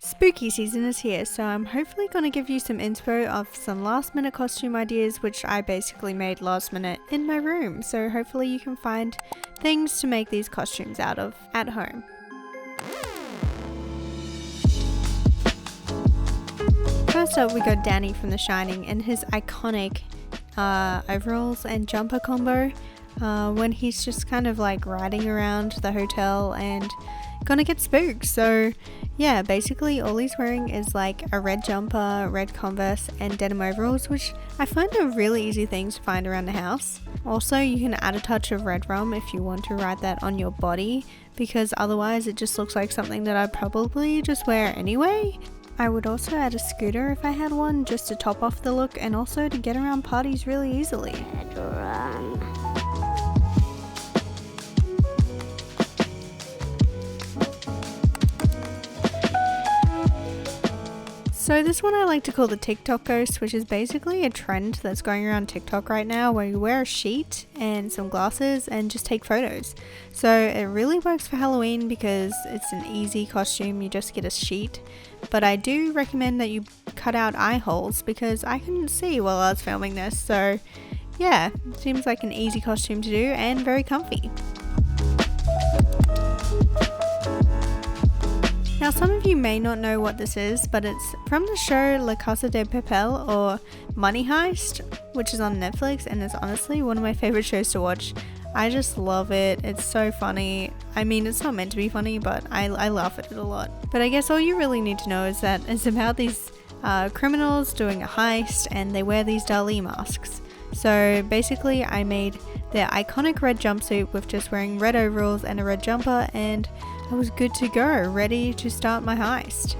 Spooky season is here, so I'm hopefully going to give you some inspo of some last minute costume ideas which I basically made last minute in my room, so hopefully you can find things to make these costumes out of at home. First up we got Danny from The Shining and his iconic overalls and jumper combo when he's just kind of like riding around the hotel and gonna get spooked. So yeah, basically all he's wearing is like a red jumper, red Converse and denim overalls, which I find are really easy things to find around the house. Also, you can add a touch of red rum if you want to write that on your body, because otherwise it just looks like something that I'd probably just wear anyway. I would also add a scooter if I had one, just to top off the look and also to get around parties really easily. So this one I like to call the Tik Tok Ghost, which is basically a trend that's going around TikTok right now where you wear a sheet and some glasses and just take photos. So it really works for Halloween because it's an easy costume, you just get a sheet. But I do recommend that you cut out eye holes because I couldn't see while I was filming this. So yeah, it seems like an easy costume to do and very comfy. Now some of you may not know what this is, but it's from the show Casa de Papel or Money Heist, which is on Netflix, and it's honestly one of my favorite shows to watch. I just love it. It's so funny. I mean, it's not meant to be funny, but I laugh at it a lot. But I guess all you really need to know is that it's about these criminals doing a heist and they wear these Dali masks. So basically I made their iconic red jumpsuit with just wearing red overalls and a red jumper, and I was good to go, ready to start my heist.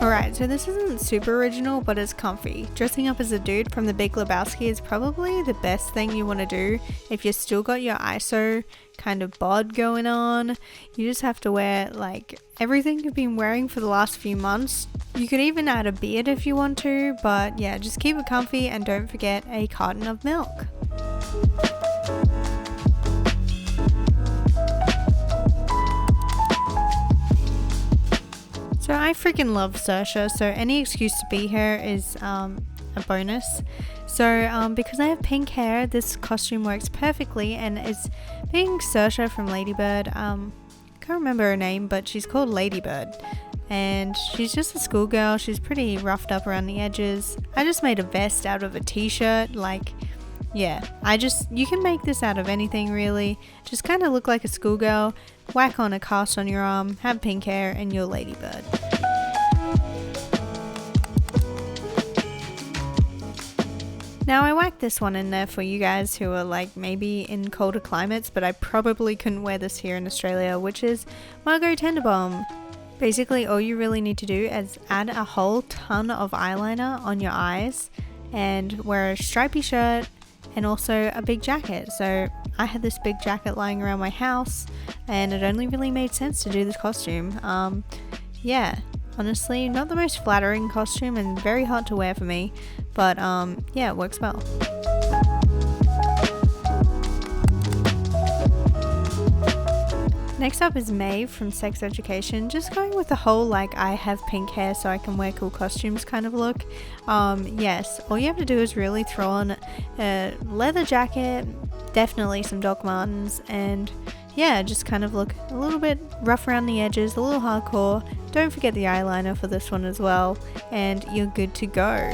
Alright, so this isn't super original, but it's comfy. Dressing up as a dude from the Big Lebowski is probably the best thing you want to do if you've still got your ISO kind of bod going on. You just have to wear like everything you've been wearing for the last few months. You could even add a beard if you want to, but yeah, just keep it comfy and don't forget a carton of milk. So I freaking love Saoirse, so any excuse to be here is a bonus. So because I have pink hair, this costume works perfectly, and it's being Saoirse from Ladybird. I can't remember her name, but she's called Ladybird. And she's just a schoolgirl, she's pretty roughed up around the edges. I just made a vest out of a t-shirt, like, yeah, you can make this out of anything really. Just kind of look like a schoolgirl, whack on a cast on your arm, have pink hair, and you're Ladybird. Now I whacked this one in there for you guys who are like maybe in colder climates, but I probably couldn't wear this here in Australia, which is Royal Tenenbaums. Basically all you really need to do is add a whole ton of eyeliner on your eyes and wear a stripy shirt and also a big jacket. So I had this big jacket lying around my house and it only really made sense to do this costume. Yeah, honestly not the most flattering costume and very hard to wear for me, but yeah, it works well. Next up is Maeve from Sex Education, just going with the whole like I have pink hair so I can wear cool costumes kind of look. Yes, all you have to do is really throw on a leather jacket, definitely some Doc Martens, and yeah, just kind of look a little bit rough around the edges, a little hardcore. Don't forget the eyeliner for this one as well, and you're good to go.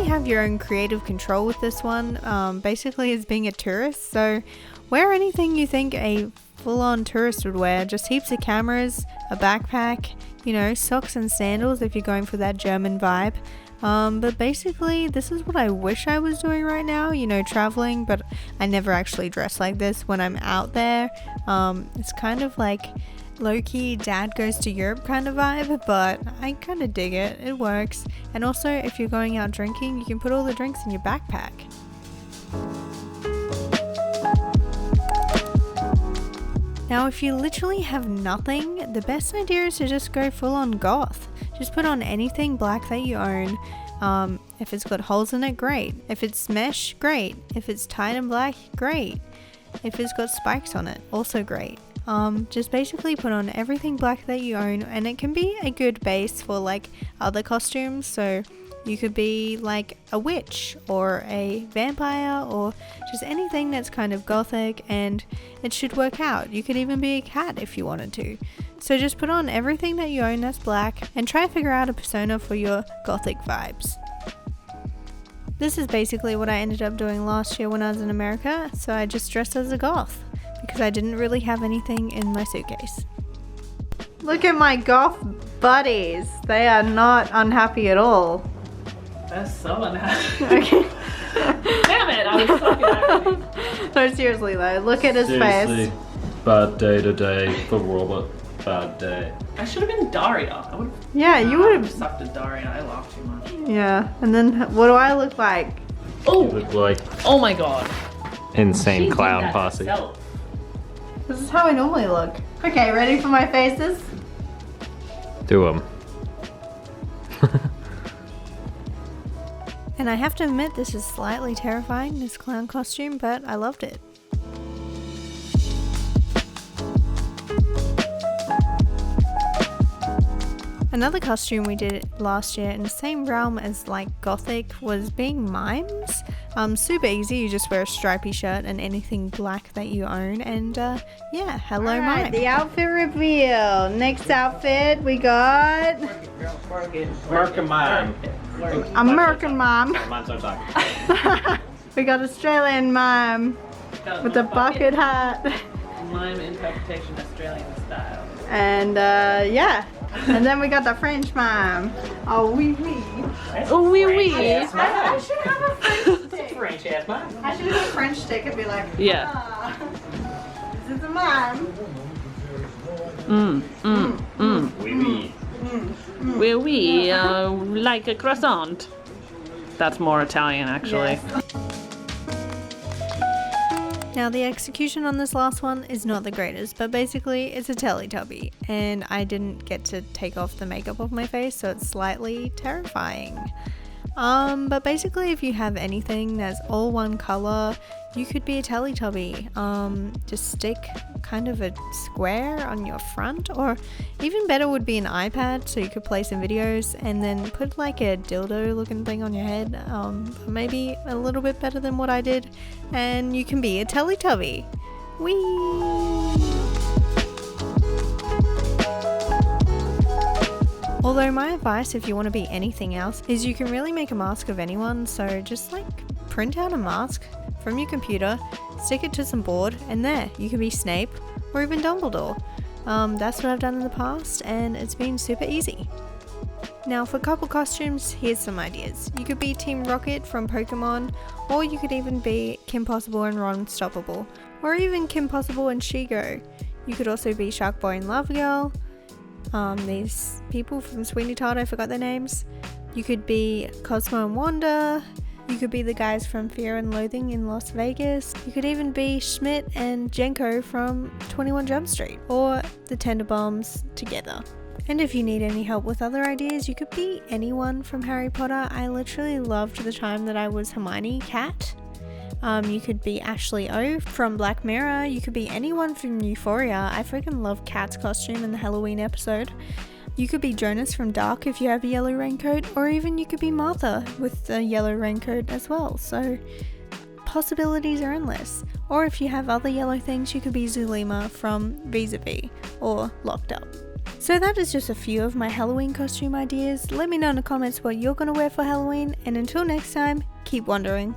Have your own creative control with this one. Basically as being a tourist, so wear anything you think a full-on tourist would wear. Just heaps of cameras, a backpack, you know, socks and sandals if you're going for that German vibe. But basically this is what I wish I was doing right now, you know, traveling, but I never actually dress like this when I'm out there. It's kind of like low-key dad goes to Europe kind of vibe, but I kind of dig it. It works. And also if you're going out drinking, you can put all the drinks in your backpack. Now if you literally have nothing, the best idea is to just go full on goth. Just put on anything black that you own, If it's got holes in it, great. If it's mesh, great. If it's tied in black, great. If it's got spikes on it, also great. Just basically put on everything black that you own, and it can be a good base for like other costumes. So you could be like a witch or a vampire or just anything that's kind of gothic, and it should work out. You could even be a cat if you wanted to. So just put on everything that you own that's black and try to figure out a persona for your gothic vibes. This is basically what I ended up doing last year when I was in America, so I just dressed as a goth because I didn't really have anything in my suitcase. Look at my goth buddies. They are not unhappy at all. That's so unhappy. Okay. Damn it, I was talking actually. No, seriously though, look at his face. Bad day today for Robert. Bad day. I should have been Daria. I would. Yeah, you would have sucked at Daria. I laughed too much. Yeah, and then what do I look like? You look like Oh my god. insane She did clown that posse. herself. This is how I normally look. Okay, ready for my faces? Do them. And I have to admit, this is slightly terrifying, this clown costume, but I loved it. Another costume we did last year in the same realm as like gothic was being mimes. Super easy, you just wear a stripy shirt and anything black that you own, and yeah, hello mime. The outfit reveal. Next outfit we got American mime. American mime. Mine's on time. We got Australian mime with a bucket hat. Mime interpretation Australian style. And yeah. And then we got the French mime. Oh, oui, oui. Oh, oui, oui. I should have a French stick. French ass mime. I should have a French stick and be like, Yeah. ah, this is a mime. Oui, oui. We like a croissant. That's more Italian, actually. Yes. Now the execution on this last one is not the greatest, but basically it's a Teletubby, and I didn't get to take off the makeup off my face, so it's slightly terrifying. But basically if you have anything that's all one color, you could be a Teletubby. Just stick kind of a square on your front, or even better would be an iPad so you could play some videos, and then put like a dildo looking thing on your head, maybe a little bit better than what I did, and you can be a Teletubby. Whee! Although my advice if you want to be anything else is you can really make a mask of anyone, so just like print out a mask from your computer, stick it to some board, and there, you can be Snape or even Dumbledore. That's what I've done in the past, and it's been super easy. Now for couple costumes, here's some ideas. You could be Team Rocket from Pokemon, or you could even be Kim Possible and Ron Stoppable, or even Kim Possible and Shigo. You could also be Shark Boy and Lava Girl. These people from Sweeney Todd, I forgot their names. You could be Cosmo and Wanda. You could be the guys from Fear and Loathing in Las Vegas. You could even be Schmidt and Jenko from 21 Jump Street, or the Tenenbaums together. And if you need any help with other ideas, you could be anyone from Harry Potter. I literally loved the time that I was Hermione Cat. You could be Ashley O from Black Mirror. You could be anyone from Euphoria. I freaking love Kat's costume in the Halloween episode. You could be Jonas from Dark if you have a yellow raincoat, or even you could be Martha with a yellow raincoat as well. So possibilities are endless. Or if you have other yellow things, you could be Zulema from Vis-a-Vis or Locked Up. So that is just a few of my Halloween costume ideas. Let me know in the comments what you're going to wear for Halloween, and until next time, keep wondering.